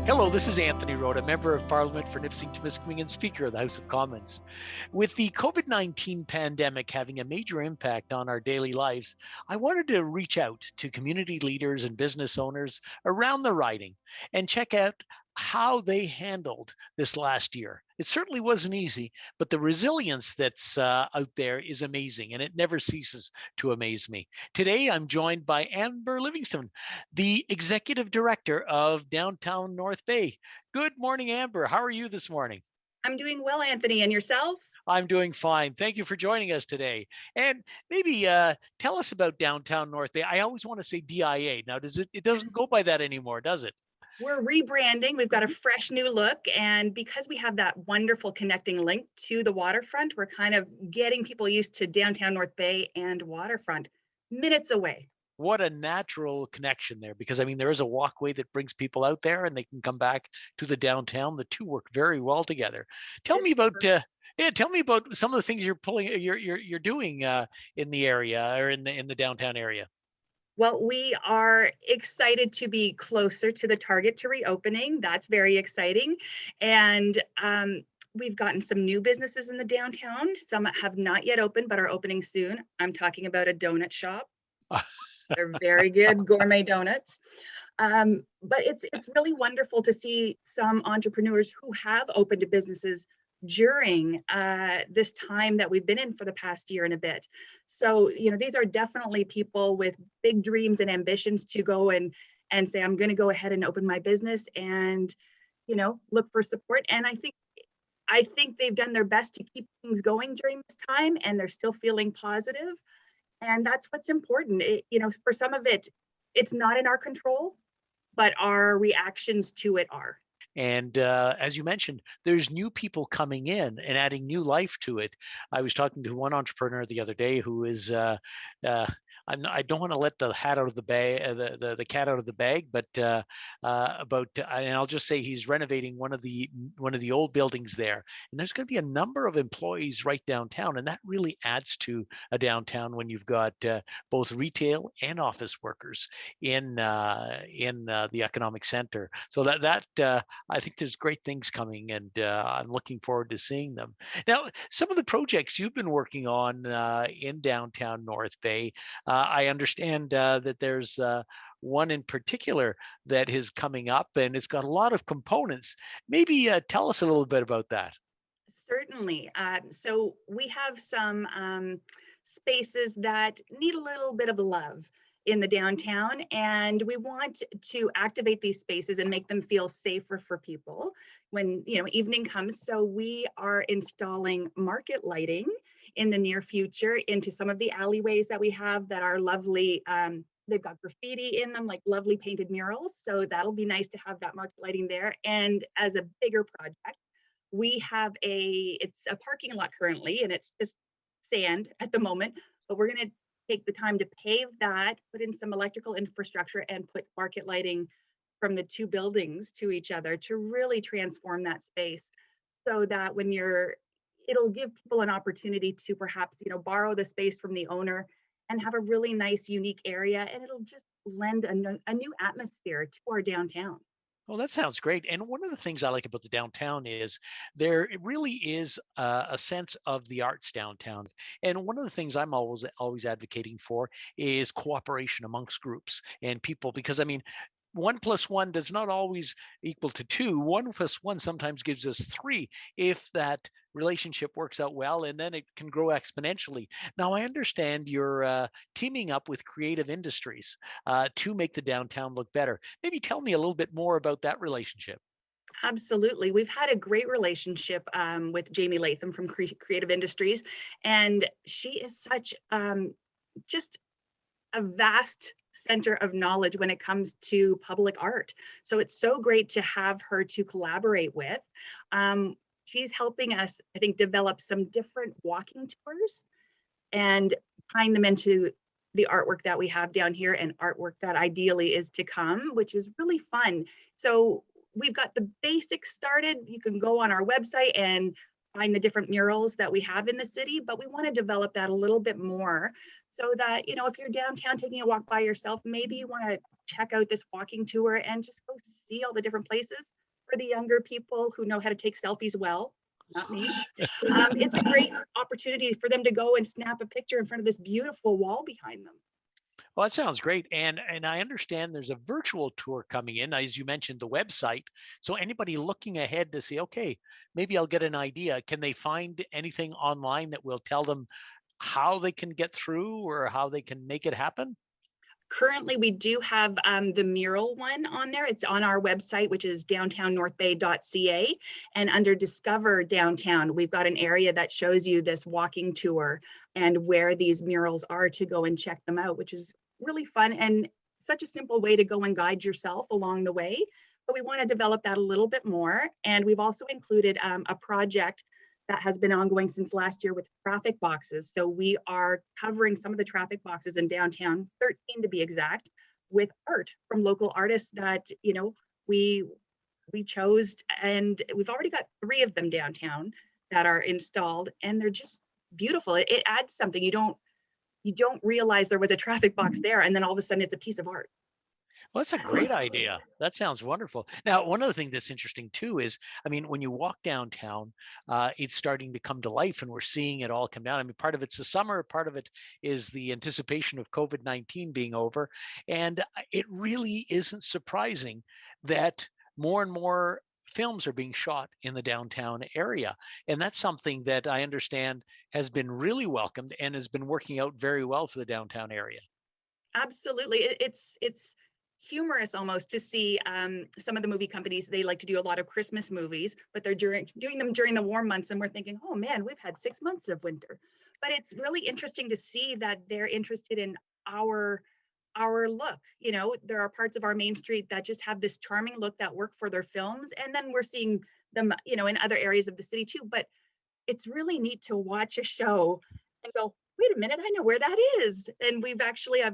Hello, this is Anthony Rhoda, Member of Parliament for Nipissing-Temiskaming and Speaker of the House of Commons. With the COVID-19 pandemic having a major impact on our daily lives, I wanted to reach out to community leaders and business owners around the riding and check out how they handled this last year. It certainly wasn't easy, but the resilience that's out there is amazing, and it never ceases to amaze me. Today, I'm joined by Amber Livingstone, the Executive Director of Downtown North Bay. Good morning, Amber. How are you this morning? I'm doing well, Anthony, and yourself? I'm doing fine. Thank you for joining us today. And maybe tell us about Downtown North Bay. I always want to say DIA. Now, does it? It doesn't go by that anymore, does it? We're rebranding. We've got a Mhm. fresh new look. And because we have that wonderful connecting link to the waterfront, we're kind of getting people used to downtown North Bay and waterfront minutes away. What a natural connection there, because I mean, there is a walkway that brings people out there, and they can come back to the downtown. The two work very well together. Tell me It's about. perfect. Tell me about some of the things you're pulling, you're doing in the area or in the downtown area. Well, we are excited to be closer to the target to reopening. That's very exciting. And we've gotten some new businesses in the downtown. Some have not yet opened, but are opening soon. I'm talking about a donut shop. They're very good gourmet donuts. But it's really wonderful to see some entrepreneurs who have opened businesses during this time that we've been in for the past year and a bit. So, these are definitely people with big dreams and ambitions to go and say, I'm going to go ahead and open my business and, look for support. And I think they've done their best to keep things going during this time, and they're still feeling positive. And that's what's important. For some of it, it's not in our control, but our reactions to it are. And as you mentioned, there's new people coming in and adding new life to it. I was talking to one entrepreneur the other day who is, uh, I don't want to let the hat out of the bag, the cat out of the bag, but about, and I'll just say he's renovating one of the old buildings there, and there's going to be a number of employees right downtown, and that really adds to a downtown when you've got both retail and office workers in the economic center. So that I think there's great things coming, and I'm looking forward to seeing them. Now, some of the projects you've been working on in downtown North Bay, I understand that there's one in particular that is coming up, and it's got a lot of components. Maybe tell us a little bit about that. Certainly. So we have some spaces that need a little bit of love in the downtown, and we want to activate these spaces and make them feel safer for people when evening comes. So we are installing market lighting in the near future into some of the alleyways that we have that are lovely. They've got graffiti in them, like lovely painted murals. So that'll be nice to have that market lighting there. And as a bigger project, we have it's a parking lot currently, and it's just sand at the moment, but we're going to take the time to pave that, put in some electrical infrastructure, and put market lighting from the two buildings to each other to really transform that space so that it'll give people an opportunity to perhaps, borrow the space from the owner and have a really nice, unique area, and it'll just lend a new atmosphere to our downtown. Well, that sounds great. And one of the things I like about the downtown is there it really is a sense of the arts downtown. And one of the things I'm always advocating for is cooperation amongst groups and people, because I mean, one plus one does not always equal to two. One plus one sometimes gives us three if that relationship works out well, and then it can grow exponentially. Now, I understand you're teaming up with creative industries to make the downtown look better. Maybe tell me a little bit more about that relationship. Absolutely. We've had a great relationship with Jamie Latham from Creative Industries, and she is such just a vast center of knowledge when it comes to public art. So it's so great to have her to collaborate with. She's helping us, I think, develop some different walking tours and tying them into the artwork that we have down here and artwork that ideally is to come, which is really fun. So we've got the basics started. You can go on our website and find the different murals that we have in the city, but we want to develop that a little bit more so that, if you're downtown taking a walk by yourself, maybe you want to check out this walking tour and just go see all the different places. For the younger people who know how to take selfies well, not me, it's a great opportunity for them to go and snap a picture in front of this beautiful wall behind them. Well, that sounds great. And I understand there's a virtual tour coming in, as you mentioned, the website. So anybody looking ahead to see, okay, maybe I'll get an idea. Can they find anything online that will tell them how they can get through or how they can make it happen? Currently, we do have the mural one on there. It's on our website, which is downtownnorthbay.ca. And under Discover Downtown, we've got an area that shows you this walking tour and where these murals are to go and check them out, which is really fun and such a simple way to go and guide yourself along the way. But we want to develop that a little bit more. And we've also included a project that has been ongoing since last year with traffic boxes. So we are covering some of the traffic boxes in downtown, 13 to be exact, with art from local artists that, we chose, and we've already got 3 of them downtown that are installed, and they're just beautiful. It adds something. You don't realize there was a traffic box there, and then all of a sudden it's a piece of art. Well, that's a great idea. That sounds wonderful. Now, one other thing that's interesting too is, I mean, when you walk downtown, it's starting to come to life, and we're seeing it all come down. I mean, part of it's the summer, part of it is the anticipation of COVID-19 being over, and it really isn't surprising that more and more films are being shot in the downtown area, and that's something that I understand has been really welcomed and has been working out very well for the downtown area. Absolutely. It's humorous almost to see some of the movie companies. They like to do a lot of Christmas movies, but they're doing them during the warm months, and we're thinking, oh man, we've had 6 months of winter. But it's really interesting to see that they're interested in our look. There are parts of our main street that just have this charming look that work for their films, and then we're seeing them, in other areas of the city too. But it's really neat to watch a show and go, wait a minute, I know where that is. And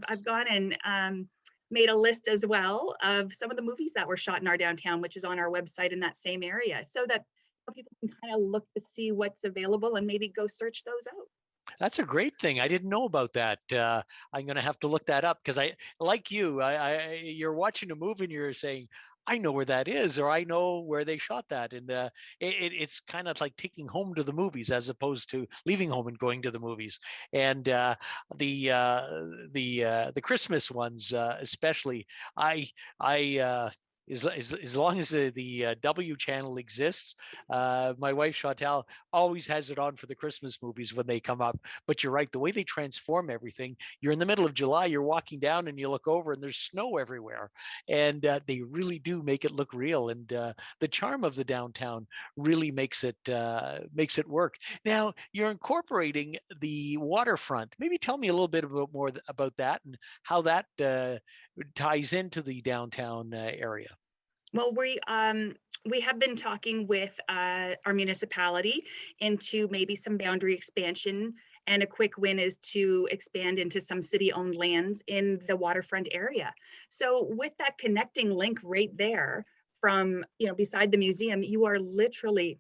I've gone and made a list as well of some of the movies that were shot in our downtown, which is on our website in that same area, so that people can kind of look to see what's available and maybe go search those out. That's a great thing. I didn't know about that. I'm going to have to look that up because like you, you're watching a movie and you're saying, I know where that is, or I know where they shot that. And it's kind of like taking home to the movies as opposed to leaving home and going to the movies. And the Christmas ones, especially, I as long as the W channel exists, my wife Chantal always has it on for the Christmas movies when they come up. But you're right, the way they transform everything, you're in the middle of July, you're walking down and you look over and there's snow everywhere. And they really do make it look real. And the charm of the downtown really makes it work. Now, you're incorporating the waterfront. Maybe tell me a little bit more about that and how that ties into the downtown area. Well, we have been talking with our municipality into maybe some boundary expansion, and a quick win is to expand into some city-owned lands in the waterfront area. So with that connecting link right there from, beside the museum, you are literally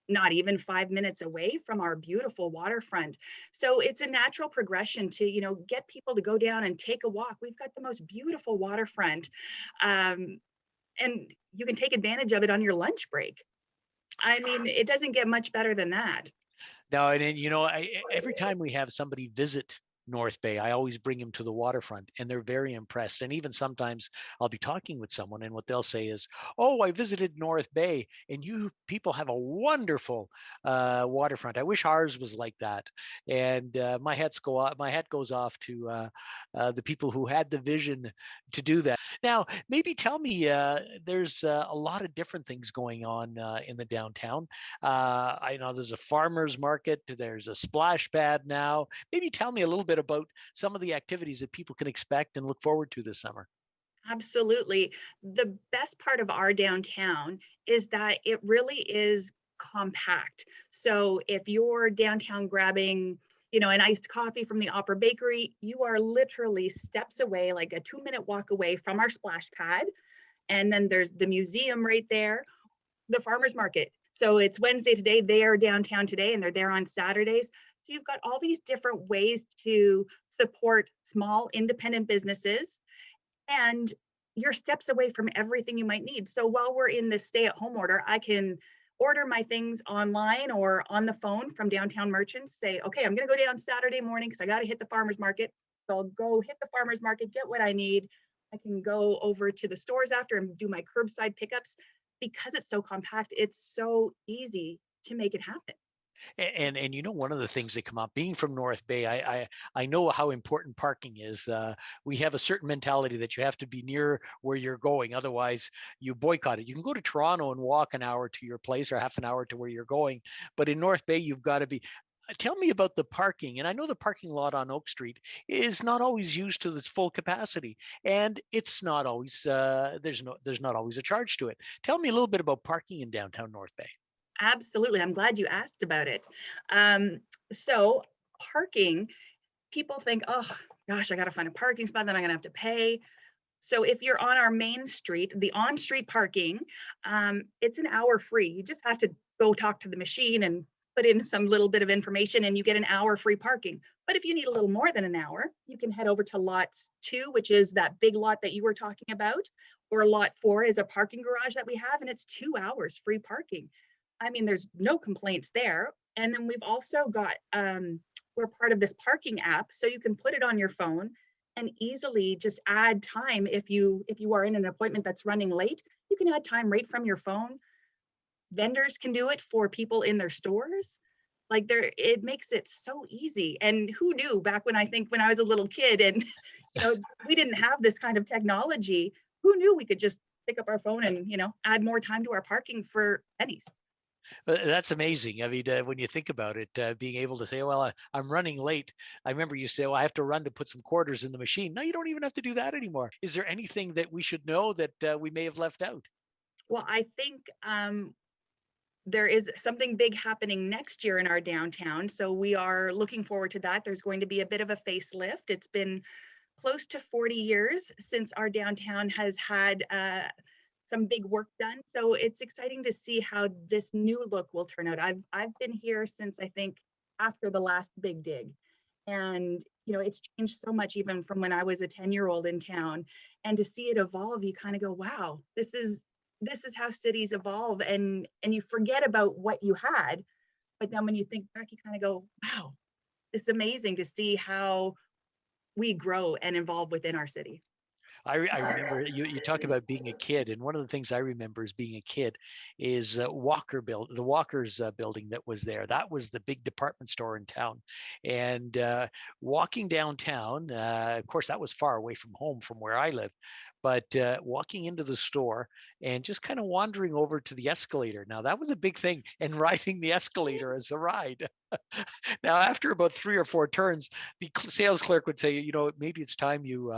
not even 5 minutes away from our beautiful waterfront. So it's a natural progression to, get people to go down and take a walk. We've got the most beautiful waterfront. And you can take advantage of it on your lunch break. I mean, it doesn't get much better than that. No, and then, every time we have somebody visit North Bay, I always bring them to the waterfront, and they're very impressed. And even sometimes I'll be talking with someone, and what they'll say is, "Oh, I visited North Bay, and you people have a wonderful waterfront. I wish ours was like that." And my hat goes off to the people who had the vision to do that. Now, maybe tell me, there's a lot of different things going on in the downtown. I know there's a farmer's market, there's a splash pad now. Maybe tell me a little bit about some of the activities that people can expect and look forward to this summer. Absolutely. The best part of our downtown is that it really is compact. So if you're downtown grabbing, an iced coffee from the Opera Bakery, you are literally steps away, like a 2-minute walk away from our splash pad. And then there's the museum right there, the farmer's market. So it's Wednesday today, they are downtown today, and they're there on Saturdays. So you've got all these different ways to support small independent businesses, and you're steps away from everything you might need. So while we're in this stay-at-home order, I can order my things online or on the phone from downtown merchants, say, okay, I'm going to go down Saturday morning because I got to hit the farmer's market. So I'll go hit the farmer's market, get what I need. I can go over to the stores after and do my curbside pickups. Because it's so compact, it's so easy to make it happen. And one of the things that come up being from North Bay, I know how important parking is. We have a certain mentality that you have to be near where you're going, otherwise you boycott it. You can go to Toronto and walk an hour to your place or half an hour to where you're going, but in North Bay you've got to be. Tell me about the parking. And I know the parking lot on Oak Street is not always used to its full capacity, and it's not always there's not always a charge to it. Tell me a little bit about parking in downtown North Bay. Absolutely. I'm glad you asked about it. Um, so parking, people think, oh gosh, I got to find a parking spot, then I'm going to have to pay. So if you're on our main street, the on-street parking, it's an hour free. You just have to go talk to the machine and put in some little bit of information and you get an hour free parking. But if you need a little more than an hour, you can head over to lot 2, which is that big lot that you were talking about, or lot 4 is a parking garage that we have, and it's 2 hours free parking. I mean, there's no complaints there. And then we've also got, we're part of this parking app, so you can put it on your phone and easily just add time. If you are in an appointment that's running late, you can add time right from your phone. Vendors can do it for people in their stores. Like it makes it so easy. And who knew back when when I was a little kid and we didn't have this kind of technology, who knew we could just pick up our phone and add more time to our parking for pennies. That's amazing. I mean, when you think about it, being able to say, "Well, I'm running late." I remember you say, "Well, I have to run to put some quarters in the machine." Now you don't even have to do that anymore. Is there anything that we should know that we may have left out? Well, I think there is something big happening next year in our downtown. So we are looking forward to that. There's going to be a bit of a facelift. It's been close to 40 years since our downtown has had some big work done. So it's exciting to see how this new look will turn out. I've been here since I think after the last big dig. And it's changed so much even from when I was a 10-year-old in town. And to see it evolve, you kind of go, wow, this is how cities evolve, and you forget about what you had, but then when you think back you kind of go, wow, it's amazing to see how we grow and evolve within our city. I remember you talk about being a kid, and one of the things I remember as being a kid is the Walker's building that was there. That was the big department store in town, and walking downtown. Of course, that was far away from home from where I live, but walking into the store and just kind of wandering over to the escalator. Now that was a big thing, and riding the escalator as a ride. Now, after about 3 or 4 turns, the sales clerk would say, maybe it's time you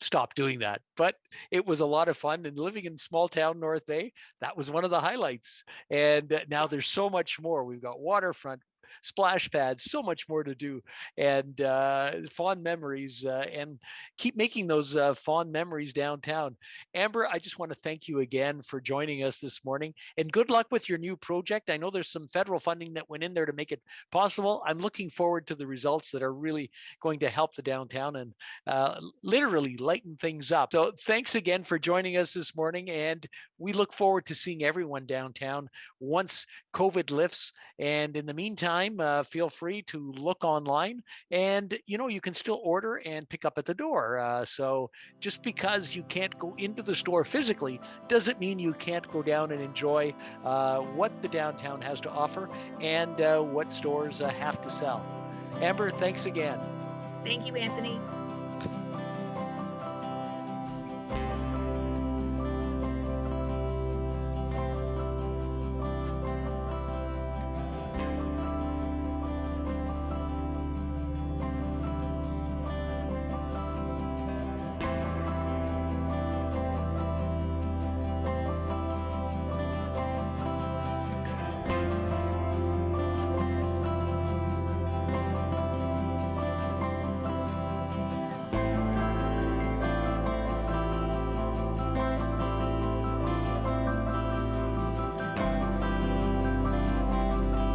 stop doing that. But it was a lot of fun. And living in small town North Bay, that was one of the highlights. And now there's so much more. We've got waterfront, splash pads, so much more to do, and fond memories, and keep making those fond memories downtown. Amber, I just want to thank you again for joining us this morning, and good luck with your new project. I know there's some federal funding that went in there to make it possible. I'm looking forward to the results that are really going to help the downtown and literally lighten things up. So thanks again for joining us this morning, and we look forward to seeing everyone downtown once COVID lifts. And in the meantime, feel free to look online, and you can still order and pick up at the door. So just because you can't go into the store physically doesn't mean you can't go down and enjoy what the downtown has to offer and what stores have to sell. Amber, thanks again. Thank you, Anthony.